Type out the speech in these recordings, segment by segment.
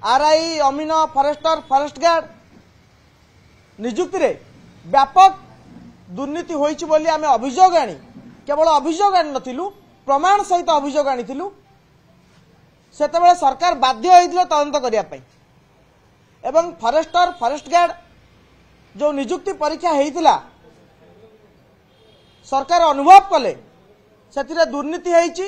RI अमीन forester forest guard नियुक्ति रे व्यापक दुर्नीति होइछि बोली आमे अभियोग आनी केवल अभियोग आनी नथिलु प्रमाण सहित अभियोग आनीथिलु सेतेबेले सरकार बाध्य होइथिले तदंत करिया पई एवं फरेस्टर फरेस्ट गार्ड जो नियुक्ति परीक्षा हेइथिला सरकार अनुभव कले सेतिरे दुर्नीति हेइछि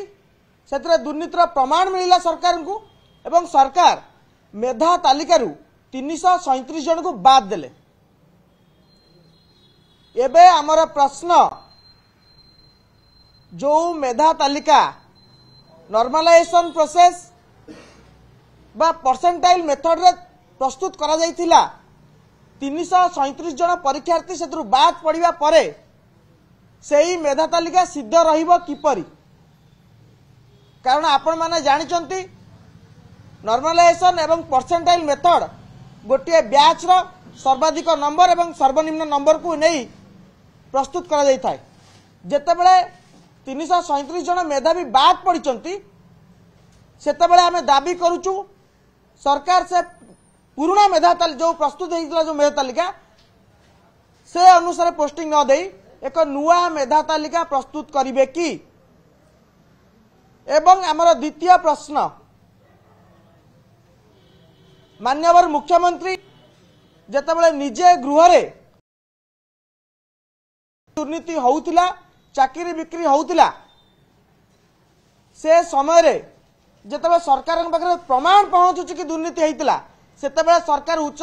सेतिरे दुर्नीतिर प्रमाण मिलिला सरकार को एवं सरकार मेधा तालिकारु 337 जन को बाद देले। एबे हमर प्रश्न जो मेधा तालिका नॉर्मलाइजेशन प्रोसेस बा परसेंटाइल मेथड रे प्रस्तुत करा जाइथिला 337 जन परीक्षार्थी सेतरु बाद पड़िबा परे सेही मेधा तालिका सिद्ध रहिबो किपरि कारण आपण माने जानिचंती नॉर्मलाइजेशन एवं परसेंटाइल मेथड गोटे बैच रो सर्वाधिक नंबर एवं सर्वनिम्न नंबर को नहीं प्रस्तुत करा जाई थाए जेतेबेले 337 जन मेधावी बाद पड़िचंती सेतेबेले आमे दाबी करूचु सरकार से पुराना मेधा तालिका जो प्रस्तुत हेइतला जो मेधा तालिका से अनुसार पोस्टिंग न देई एक नुआ मेधा तालिका प्रस्तुत करिवे की एवं हमर द्वितीय प्रश्न माननीय मुख्यमंत्री जेतेबेले निजे गृह रे दुर्नीति होउतिला चाकरी बिक्री होउतिला से समय रे जेतेबेले सरकार पाखरे प्रमाण पहुंचुची कि दुर्नीति हेइतिला सेतेबेले सरकार उच्च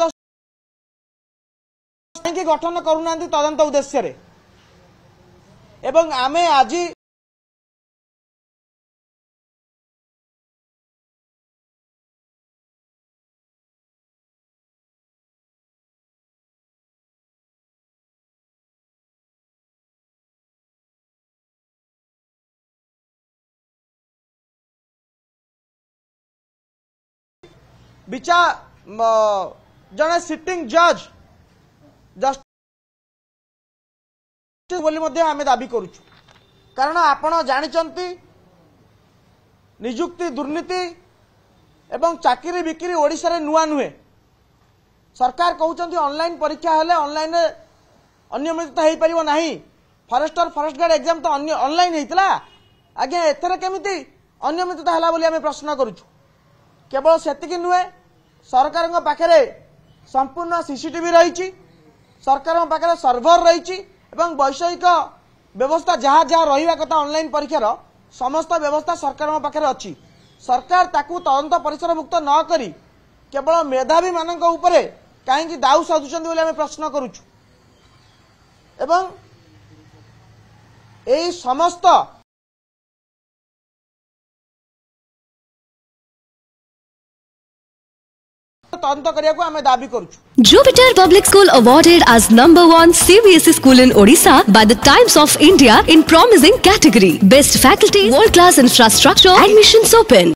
की गठन करूनांती तदंत उद्देश्य रे एवं आमे आजी बिचा जने सिटिंग जज जस्टिस बोली मध्य आमे दाबी करूछु कारण आपण जानिचंती नियुक्ति दुर्नीति एवं चाकरी बिक्री ओडिसा रे नुआ नुहे सरकार कहउचंती ऑनलाइन परीक्षा हेले ऑनलाइन रे अनियमितता हेइ परिबो नाही फॉरेस्टर फॉरेस्ट गार्ड एग्जाम तो ऑनलाइन हेइतला आगे एथरे केमिति अनियमितता हला बोली आमे प्रश्न करूछु केवल सेतिकी नुहे सरकार पाखे संपूर्ण सीसीटीवी रही सरकार पाखे सर्भर रही एवं वैषयिक व्यवस्था जहाँ जहाँ रहा कथा ऑनलाइन परीक्षार समस्त व्यवस्था सरकार पाखे अच्छी सरकार ताकू तदंत परिसर मुक्त न करी केवल मेधावी मानक उपरे कहीं दाऊ साधुचंती बोली आमे प्रश्न करूछु एवं एई समस्त Jupiter Public School awarded as #1 CBSE school in Odisha by the Times of India in promising category. Best faculty, world-class infrastructure, admissions open.